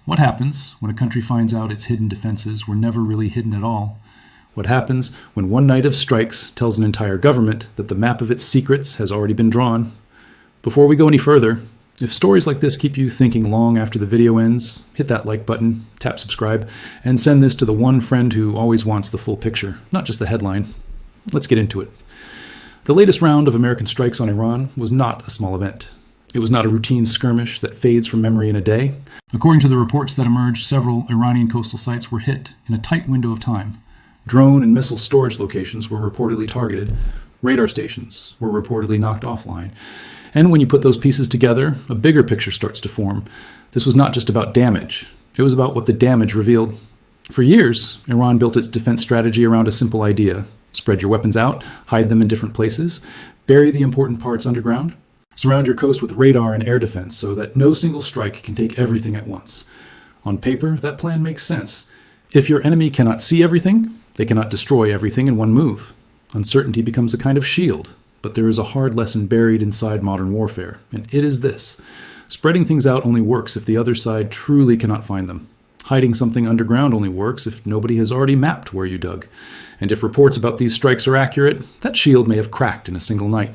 What happens when a country finds out its hidden defenses were never really hidden at all? What happens when one night of strikes tells an entire government that the map of its secrets has already been drawn? Before we go any further, if stories like this keep you thinking long after the video ends, hit that like button, tap subscribe, and send this to the one friend who always wants the full picture, not just the headline. Let's get into it. The latest round of American strikes on Iran was not a small event. It was not a routine skirmish that fades from memory in a day. According to the reports that emerged, several Iranian coastal sites were hit in a tight window of time. Drone and missile storage locations were reportedly targeted. Radar stations were reportedly knocked offline. And when you put those pieces together, a bigger picture starts to form. This was not just about damage. It was about what the damage revealed. For years, Iran built its defense strategy around a simple idea. Spread your weapons out, hide them in different places, bury the important parts underground, surround your coast with radar and air defense so that no single strike can take everything at once. On paper, that plan makes sense. If your enemy cannot see everything, they cannot destroy everything in one move. Uncertainty becomes a kind of shield, but there is a hard lesson buried inside modern warfare, and it is this. Spreading things out only works if the other side truly cannot find them. Hiding something underground only works if nobody has already mapped where you dug. And if reports about these strikes are accurate, that shield may have cracked in a single night.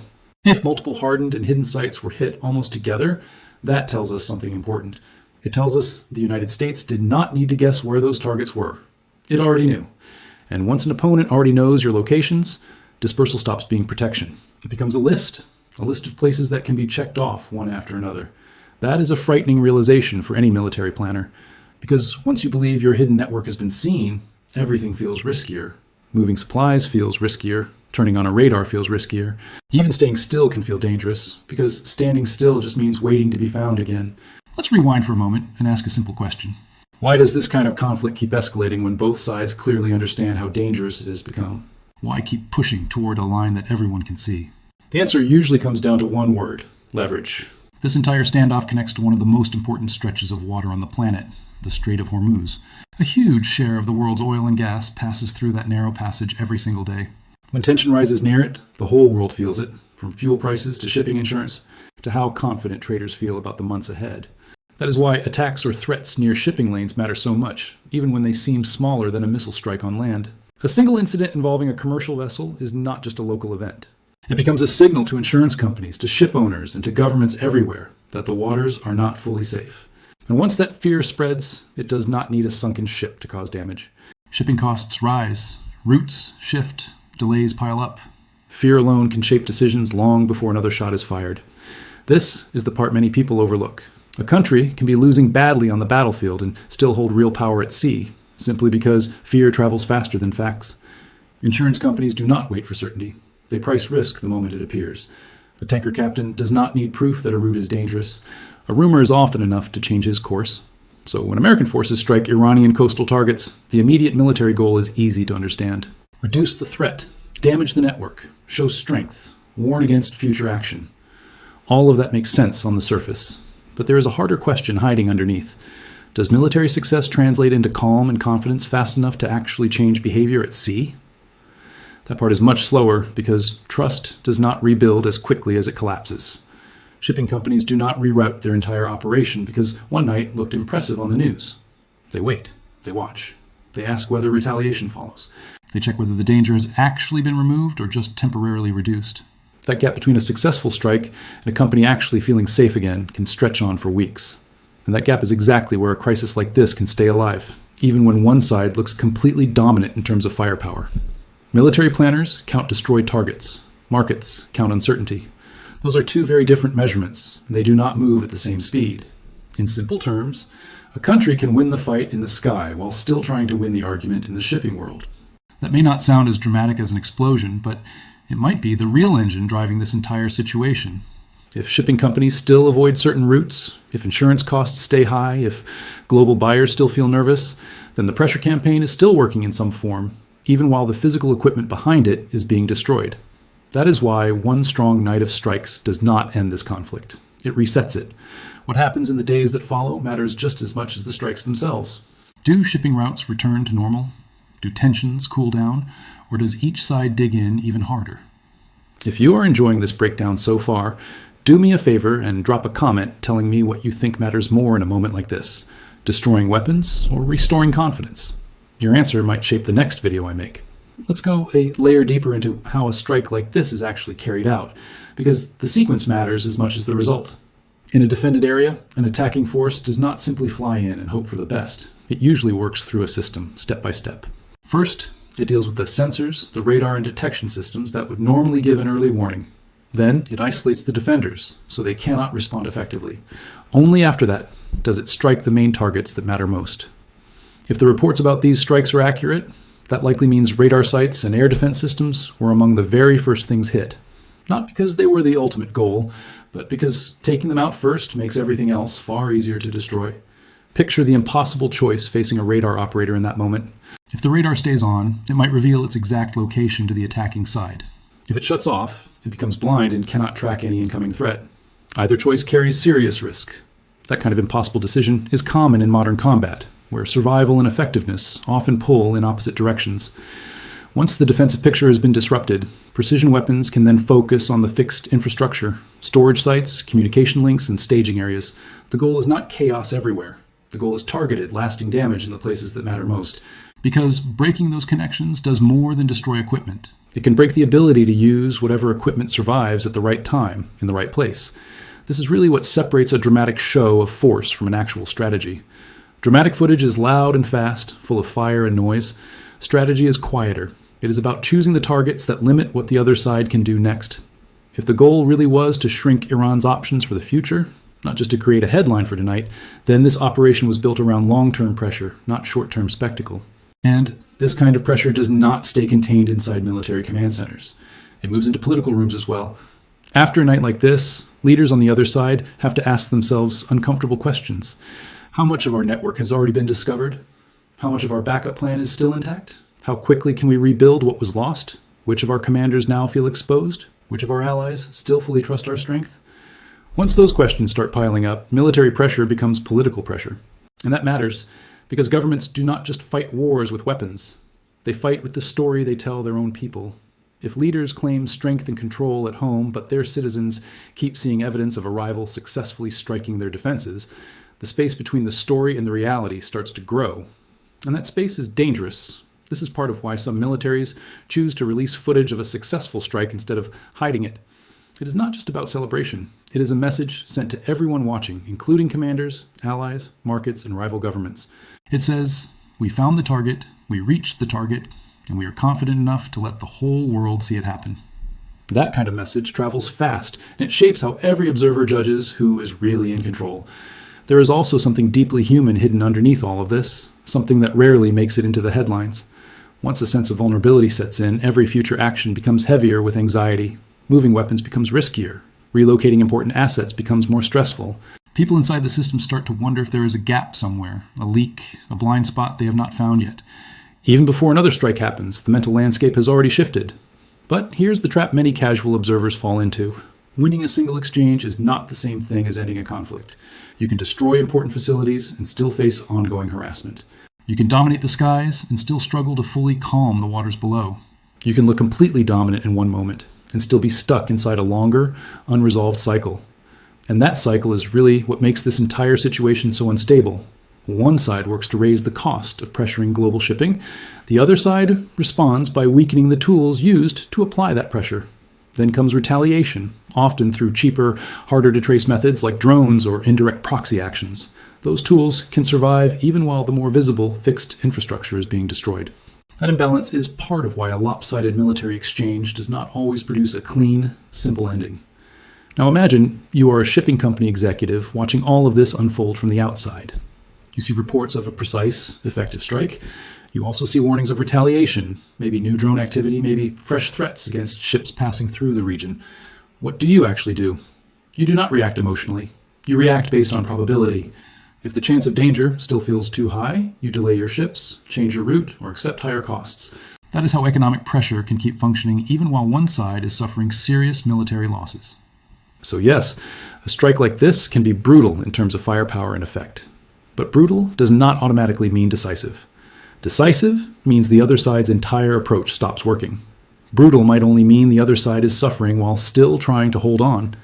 If multiple hardened and hidden sites were hit almost together, that tells us something important. It tells us the United States did not need to guess where those targets were. It already knew. And once an opponent already knows your locations, dispersal stops being protection. It becomes a list of places that can be checked off one after another. That is a frightening realization for any military planner, because once you believe your hidden network has been seen, everything feels riskier. Moving supplies feels riskier. Turning on a radar feels riskier. Even staying still can feel dangerous, because standing still just means waiting to be found again. Let's rewind for a moment and ask a simple question. Why does this kind of conflict keep escalating when both sides clearly understand how dangerous it has become? Why keep pushing toward a line that everyone can see? The answer usually comes down to one word: leverage. This entire standoff connects to one of the most important stretches of water on the planet, the Strait of Hormuz. A huge share of the world's oil and gas passes through that narrow passage every single day. When tension rises near it, the whole world feels it, from fuel prices to shipping insurance, to how confident traders feel about the months ahead. That is why attacks or threats near shipping lanes matter so much, even when they seem smaller than a missile strike on land. A single incident involving a commercial vessel is not just a local event. It becomes a signal to insurance companies, to ship owners, and to governments everywhere that the waters are not fully safe. And once that fear spreads, it does not need a sunken ship to cause damage. Shipping costs rise, routes shift, delays pile up. Fear alone can shape decisions long before another shot is fired. This is the part many people overlook. A country can be losing badly on the battlefield and still hold real power at sea, simply because fear travels faster than facts. Insurance companies do not wait for certainty. They price risk the moment it appears. A tanker captain does not need proof that a route is dangerous. A rumor is often enough to change his course. So when American forces strike Iranian coastal targets, the immediate military goal is easy to understand. Reduce the threat, damage the network, show strength, warn against future action. All of that makes sense on the surface. But there is a harder question hiding underneath. Does military success translate into calm and confidence fast enough to actually change behavior at sea? That part is much slower because trust does not rebuild as quickly as it collapses. Shipping companies do not reroute their entire operation because one night looked impressive on the news. They wait, they watch, they ask whether retaliation follows. They check whether the danger has actually been removed or just temporarily reduced. That gap between a successful strike and a company actually feeling safe again can stretch on for weeks. And that gap is exactly where a crisis like this can stay alive, even when one side looks completely dominant in terms of firepower. Military planners count destroyed targets. Markets count uncertainty. Those are two very different measurements, and they do not move at the same speed. In simple terms, a country can win the fight in the sky while still trying to win the argument in the shipping world. That may not sound as dramatic as an explosion, but it might be the real engine driving this entire situation. If shipping companies still avoid certain routes, if insurance costs stay high, if global buyers still feel nervous, then the pressure campaign is still working in some form, even while the physical equipment behind it is being destroyed. That is why one strong night of strikes does not end this conflict. It resets it. What happens in the days that follow matters just as much as the strikes themselves. Do shipping routes return to normal? Do tensions cool down? Or does each side dig in even harder? If you are enjoying this breakdown so far, do me a favor and drop a comment telling me what you think matters more in a moment like this. Destroying weapons or restoring confidence? Your answer might shape the next video I make. Let's go a layer deeper into how a strike like this is actually carried out, because the sequence matters as much as the result. In a defended area, an attacking force does not simply fly in and hope for the best. It usually works through a system, step by step. First, it deals with the sensors, the radar and detection systems that would normally give an early warning. Then, it isolates the defenders, so they cannot respond effectively. Only after that does it strike the main targets that matter most. If the reports about these strikes are accurate, that likely means radar sites and air defense systems were among the very first things hit. Not because they were the ultimate goal, but because taking them out first makes everything else far easier to destroy. Picture the impossible choice facing a radar operator in that moment. If the radar stays on, it might reveal its exact location to the attacking side. If it shuts off, it becomes blind and cannot track any incoming threat. Either choice carries serious risk. That kind of impossible decision is common in modern combat, where survival and effectiveness often pull in opposite directions. Once the defensive picture has been disrupted, precision weapons can then focus on the fixed infrastructure, storage sites, communication links, and staging areas. The goal is not chaos everywhere. The goal is targeted, lasting damage in the places that matter most. Because breaking those connections does more than destroy equipment. It can break the ability to use whatever equipment survives at the right time, in the right place. This is really what separates a dramatic show of force from an actual strategy. Dramatic footage is loud and fast, full of fire and noise. Strategy is quieter. It is about choosing the targets that limit what the other side can do next. If the goal really was to shrink Iran's options for the future, not just to create a headline for tonight, then this operation was built around long-term pressure, not short-term spectacle. And this kind of pressure does not stay contained inside military command centers. It moves into political rooms as well. After a night like this, leaders on the other side have to ask themselves uncomfortable questions. How much of our network has already been discovered? How much of our backup plan is still intact? How quickly can we rebuild what was lost? Which of our commanders now feel exposed? Which of our allies still fully trust our strength? Once those questions start piling up, military pressure becomes political pressure. And that matters because governments do not just fight wars with weapons. They fight with the story they tell their own people. If leaders claim strength and control at home, but their citizens keep seeing evidence of a rival successfully striking their defenses, the space between the story and the reality starts to grow. And that space is dangerous. This is part of why some militaries choose to release footage of a successful strike instead of hiding it. It is not just about celebration. It is a message sent to everyone watching, including commanders, allies, markets, and rival governments. It says, "We found the target, we reached the target, and we are confident enough to let the whole world see it happen." That kind of message travels fast, and it shapes how every observer judges who is really in control. There is also something deeply human hidden underneath all of this, something that rarely makes it into the headlines. Once a sense of vulnerability sets in, every future action becomes heavier with anxiety. Moving weapons becomes riskier. Relocating important assets becomes more stressful. People inside the system start to wonder if there is a gap somewhere, a leak, a blind spot they have not found yet. Even before another strike happens, the mental landscape has already shifted. But here's the trap many casual observers fall into. Winning a single exchange is not the same thing as ending a conflict. You can destroy important facilities and still face ongoing harassment. You can dominate the skies and still struggle to fully calm the waters below. You can look completely dominant in one moment and still be stuck inside a longer, unresolved cycle. And that cycle is really what makes this entire situation so unstable. One side works to raise the cost of pressuring global shipping. The other side responds by weakening the tools used to apply that pressure. Then comes retaliation, often through cheaper, harder-to-trace methods like drones or indirect proxy actions. Those tools can survive even while the more visible, fixed infrastructure is being destroyed. That imbalance is part of why a lopsided military exchange does not always produce a clean, simple ending. Now imagine you are a shipping company executive watching all of this unfold from the outside. You see reports of a precise, effective strike. You also see warnings of retaliation, maybe new drone activity, maybe fresh threats against ships passing through the region. What do you actually do? You do not react emotionally. You react based on probability. If the chance of danger still feels too high, you delay your ships, change your route, or accept higher costs. That is how economic pressure can keep functioning even while one side is suffering serious military losses. So yes, a strike like this can be brutal in terms of firepower and effect. But brutal does not automatically mean decisive. Decisive means the other side's entire approach stops working. Brutal might only mean the other side is suffering while still trying to hold on.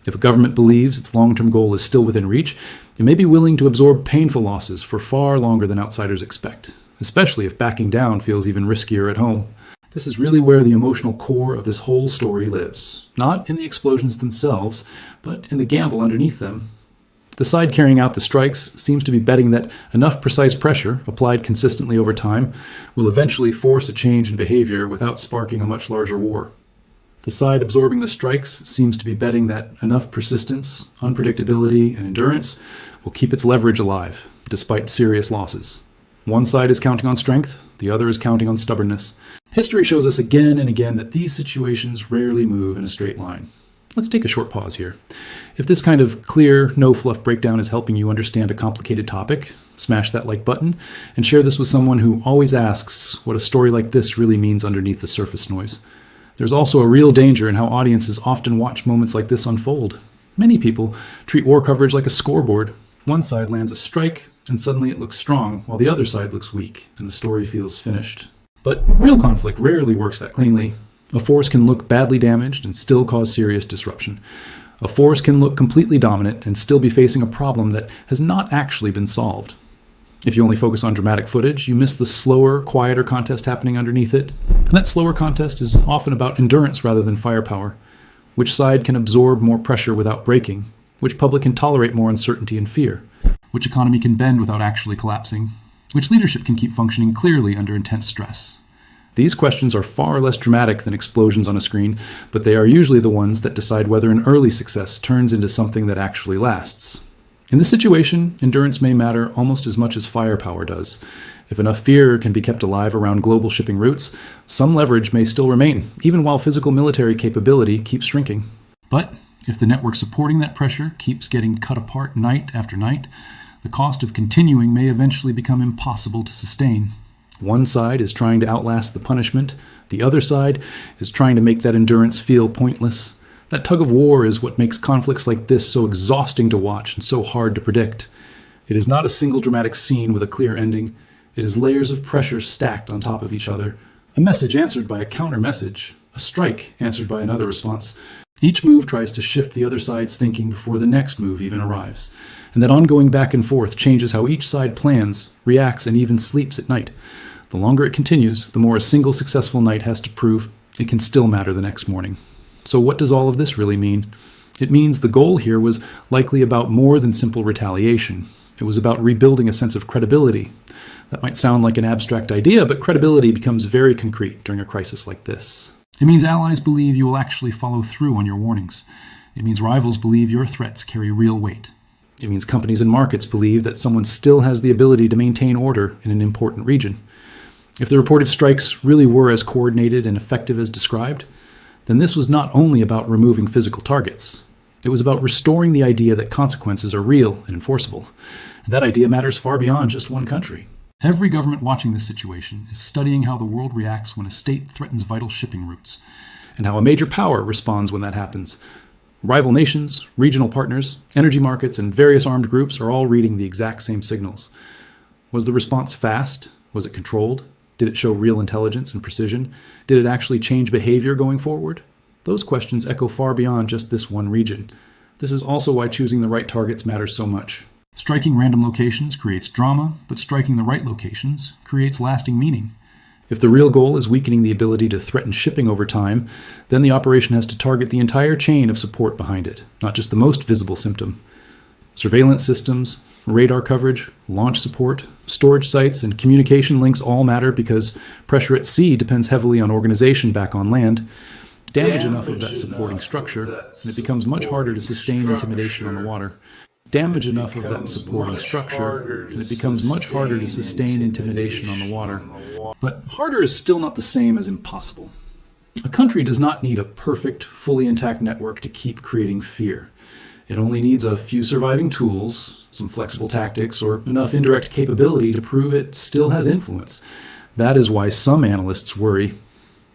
If a government believes its long-term goal is still within reach, it may be willing to absorb painful losses for far longer than outsiders expect, especially if backing down feels even riskier at home. This is really where the emotional core of this whole story lives, not in the explosions themselves, but in the gamble underneath them. The side carrying out the strikes seems to be betting that enough precise pressure, applied consistently over time, will eventually force a change in behavior without sparking a much larger war. The side absorbing the strikes seems to be betting that enough persistence, unpredictability, and endurance will keep its leverage alive, despite serious losses. One side is counting on strength, the other is counting on stubbornness. History shows us again and again that these situations rarely move in a straight line. Let's take a short pause here. If this kind of clear, no-fluff breakdown is helping you understand a complicated topic, smash that like button and share this with someone who always asks what a story like this really means underneath the surface noise. There's also a real danger in how audiences often watch moments like this unfold. Many people treat war coverage like a scoreboard. One side lands a strike, and suddenly it looks strong, while the other side looks weak, and the story feels finished. But real conflict rarely works that cleanly. A force can look badly damaged and still cause serious disruption. A force can look completely dominant and still be facing a problem that has not actually been solved. If you only focus on dramatic footage, you miss the slower, quieter contest happening underneath it. And that slower contest is often about endurance rather than firepower. Which side can absorb more pressure without breaking? Which public can tolerate more uncertainty and fear? Which economy can bend without actually collapsing? Which leadership can keep functioning clearly under intense stress? These questions are far less dramatic than explosions on a screen, but they are usually the ones that decide whether an early success turns into something that actually lasts. In this situation, endurance may matter almost as much as firepower does. If enough fear can be kept alive around global shipping routes, some leverage may still remain, even while physical military capability keeps shrinking. But if the network supporting that pressure keeps getting cut apart night after night, the cost of continuing may eventually become impossible to sustain. One side is trying to outlast the punishment, the other side is trying to make that endurance feel pointless. That tug of war is what makes conflicts like this so exhausting to watch and so hard to predict. It is not a single dramatic scene with a clear ending. It is layers of pressure stacked on top of each other. A message answered by a counter-message, a strike answered by another response. Each move tries to shift the other side's thinking before the next move even arrives. And that ongoing back and forth changes how each side plans, reacts, and even sleeps at night. The longer it continues, the more a single successful night has to prove it can still matter the next morning. So what does all of this really mean? It means the goal here was likely about more than simple retaliation. It was about rebuilding a sense of credibility. That might sound like an abstract idea, but credibility becomes very concrete during a crisis like this. It means allies believe you will actually follow through on your warnings. It means rivals believe your threats carry real weight. It means companies and markets believe that someone still has the ability to maintain order in an important region. If the reported strikes really were as coordinated and effective as described, then this was not only about removing physical targets. It was about restoring the idea that consequences are real and enforceable. And that idea matters far beyond just one country. Every government watching this situation is studying how the world reacts when a state threatens vital shipping routes, and how a major power responds when that happens. Rival nations, regional partners, energy markets, and various armed groups are all reading the exact same signals. Was the response fast? Was it controlled? Did it show real intelligence and precision? Did it actually change behavior going forward? Those questions echo far beyond just this one region. This is also why choosing the right targets matters so much. Striking random locations creates drama, but striking the right locations creates lasting meaning. If the real goal is weakening the ability to threaten shipping over time, then the operation has to target the entire chain of support behind it, not just the most visible symptom. Surveillance systems, radar coverage, launch support, storage sites, and communication links all matter because pressure at sea depends heavily on organization back on land. Damage enough of that supporting structure, and it becomes much harder to sustain intimidation on the water. Damage enough of that supporting structure, and it becomes much harder to sustain intimidation on the water. But harder is still not the same as impossible. A country does not need a perfect, fully intact network to keep creating fear. It only needs a few surviving tools, some flexible tactics, or enough indirect capability to prove it still has influence. That is why some analysts worry.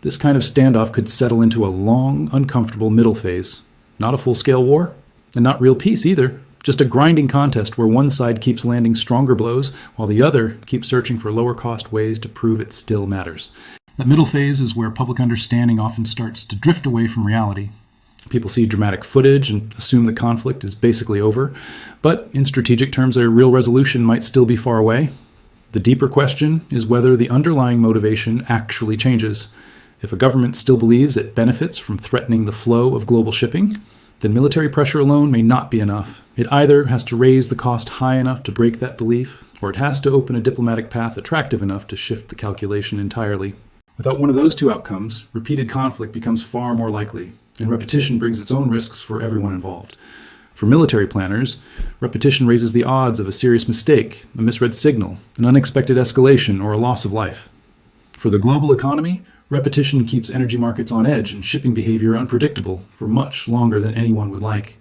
This kind of standoff could settle into a long, uncomfortable middle phase. Not a full-scale war, and not real peace either. Just a grinding contest where one side keeps landing stronger blows, while the other keeps searching for lower-cost ways to prove it still matters. That middle phase is where public understanding often starts to drift away from reality. People see dramatic footage and assume the conflict is basically over, but in strategic terms, a real resolution might still be far away. The deeper question is whether the underlying motivation actually changes. If a government still believes it benefits from threatening the flow of global shipping, then military pressure alone may not be enough. It either has to raise the cost high enough to break that belief, or it has to open a diplomatic path attractive enough to shift the calculation entirely. Without one of those two outcomes, repeated conflict becomes far more likely, and repetition brings its own risks for everyone involved. For military planners, repetition raises the odds of a serious mistake, a misread signal, an unexpected escalation, or a loss of life. For the global economy, repetition keeps energy markets on edge and shipping behavior unpredictable for much longer than anyone would like.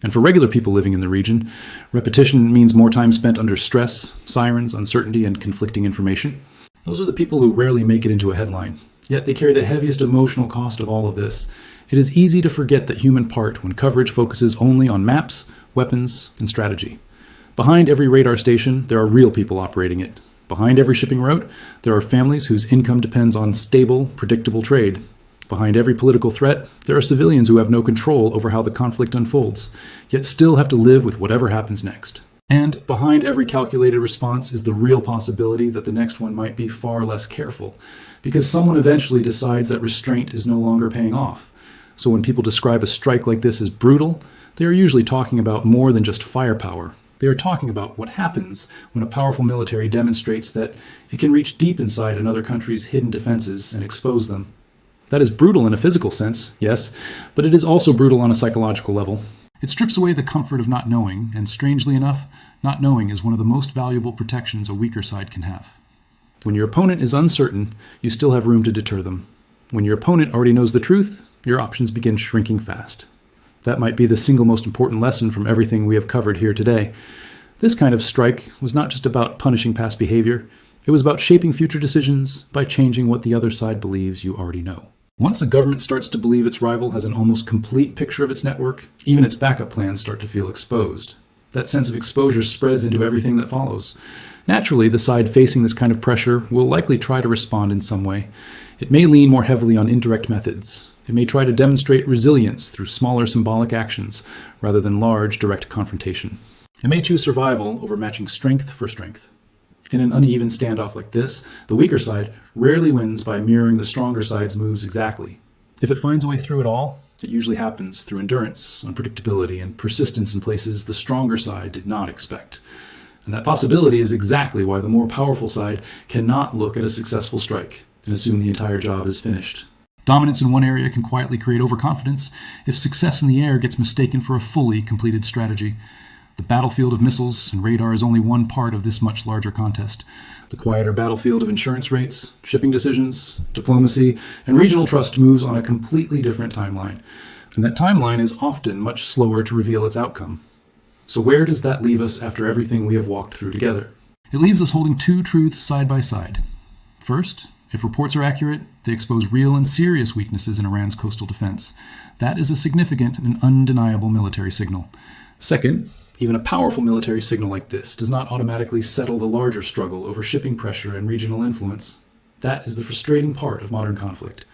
And for regular people living in the region, repetition means more time spent under stress, sirens, uncertainty, and conflicting information. Those are the people who rarely make it into a headline, yet they carry the heaviest emotional cost of all of this. It is easy to forget the human part when coverage focuses only on maps, weapons, and strategy. Behind every radar station, there are real people operating it. Behind every shipping route, there are families whose income depends on stable, predictable trade. Behind every political threat, there are civilians who have no control over how the conflict unfolds, yet still have to live with whatever happens next. And behind every calculated response is the real possibility that the next one might be far less careful, because someone eventually decides that restraint is no longer paying off. So when people describe a strike like this as brutal, they are usually talking about more than just firepower. They are talking about what happens when a powerful military demonstrates that it can reach deep inside another country's hidden defenses and expose them. That is brutal in a physical sense, yes, but it is also brutal on a psychological level. It strips away the comfort of not knowing, and strangely enough, not knowing is one of the most valuable protections a weaker side can have. When your opponent is uncertain, you still have room to deter them. When your opponent already knows the truth, your options begin shrinking fast. That might be the single most important lesson from everything we have covered here today. This kind of strike was not just about punishing past behavior. It was about shaping future decisions by changing what the other side believes you already know. Once a government starts to believe its rival has an almost complete picture of its network, even its backup plans start to feel exposed. That sense of exposure spreads into everything that follows. Naturally, the side facing this kind of pressure will likely try to respond in some way. It may lean more heavily on indirect methods. It may try to demonstrate resilience through smaller symbolic actions rather than large direct confrontation. It may choose survival over matching strength for strength. In an uneven standoff like this, the weaker side rarely wins by mirroring the stronger side's moves exactly. If it finds a way through it all, it usually happens through endurance, unpredictability, and persistence in places the stronger side did not expect. And that possibility is exactly why the more powerful side cannot look at a successful strike and assume the entire job is finished. Dominance in one area can quietly create overconfidence if success in the air gets mistaken for a fully completed strategy. The battlefield of missiles and radar is only one part of this much larger contest. The quieter battlefield of insurance rates, shipping decisions, diplomacy, and regional trust moves on a completely different timeline. And that timeline is often much slower to reveal its outcome. So where does that leave us after everything we have walked through together? It leaves us holding two truths side by side. First, if reports are accurate, they expose real and serious weaknesses in Iran's coastal defense. That is a significant and undeniable military signal. Second, even a powerful military signal like this does not automatically settle the larger struggle over shipping pressure and regional influence. That is the frustrating part of modern conflict.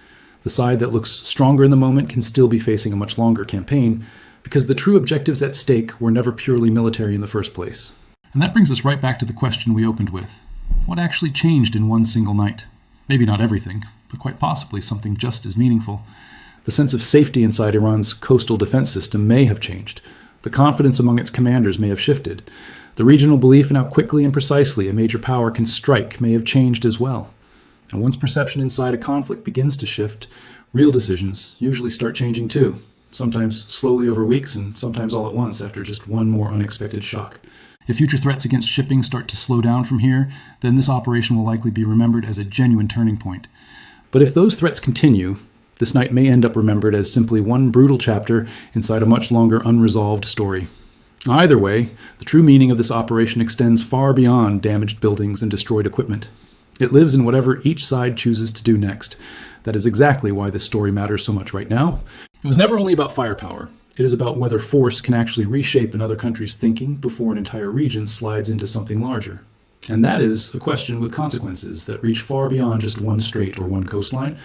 The side that looks stronger in the moment can still be facing a much longer campaign because the true objectives at stake were never purely military in the first place. And that brings us right back to the question we opened with. What actually changed in one single night? Maybe not everything, but quite possibly something just as meaningful. The sense of safety inside Iran's coastal defense system may have changed. The confidence among its commanders may have shifted. The regional belief in how quickly and precisely a major power can strike may have changed as well. And once perception inside a conflict begins to shift, real decisions usually start changing too, sometimes slowly over weeks and sometimes all at once after just one more unexpected shock. If future threats against shipping start to slow down from here, then this operation will likely be remembered as a genuine turning point. But if those threats continue, this night may end up remembered as simply one brutal chapter inside a much longer unresolved story. Either way, the true meaning of this operation extends far beyond damaged buildings and destroyed equipment. It lives in whatever each side chooses to do next. That is exactly why this story matters so much right now. It was never only about firepower. It is about whether force can actually reshape another country's thinking before an entire region slides into something larger. And that is a question with consequences that reach far beyond just one strait or one coastline.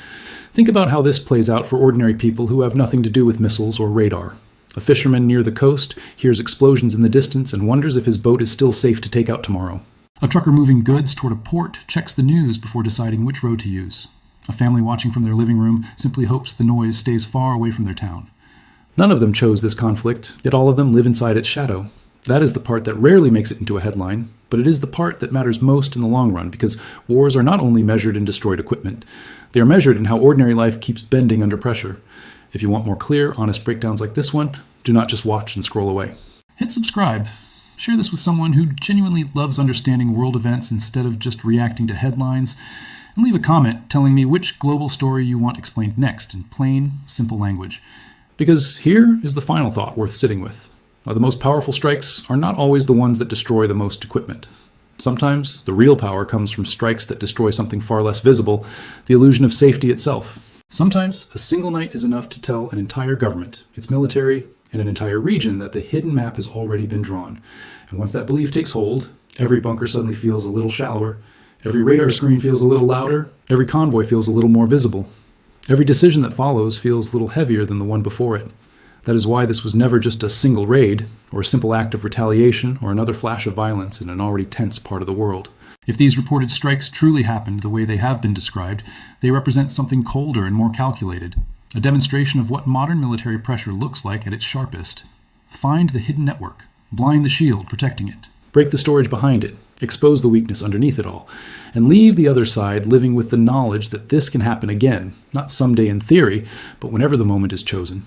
Think about how this plays out for ordinary people who have nothing to do with missiles or radar. A fisherman near the coast hears explosions in the distance and wonders if his boat is still safe to take out tomorrow. A trucker moving goods toward a port checks the news before deciding which road to use. A family watching from their living room simply hopes the noise stays far away from their town. None of them chose this conflict, yet all of them live inside its shadow. That is the part that rarely makes it into a headline, but it is the part that matters most in the long run, because wars are not only measured in destroyed equipment, they are measured in how ordinary life keeps bending under pressure. If you want more clear, honest breakdowns like this one, do not just watch and scroll away. Hit subscribe. Share this with someone who genuinely loves understanding world events instead of just reacting to headlines, and leave a comment telling me which global story you want explained next in plain, simple language. Because here is the final thought worth sitting with. The most powerful strikes are not always the ones that destroy the most equipment. Sometimes the real power comes from strikes that destroy something far less visible, the illusion of safety itself. Sometimes a single night is enough to tell an entire government, its military, and an entire region that the hidden map has already been drawn. And once that belief takes hold, every bunker suddenly feels a little shallower, every radar screen feels a little louder, every convoy feels a little more visible. Every decision that follows feels a little heavier than the one before it. That is why this was never just a single raid, or a simple act of retaliation, or another flash of violence in an already tense part of the world. If these reported strikes truly happened the way they have been described, they represent something colder and more calculated, a demonstration of what modern military pressure looks like at its sharpest. Find the hidden network, blind the shield protecting it, break the storage behind it, expose the weakness underneath it all, and leave the other side living with the knowledge that this can happen again, not someday in theory, but whenever the moment is chosen.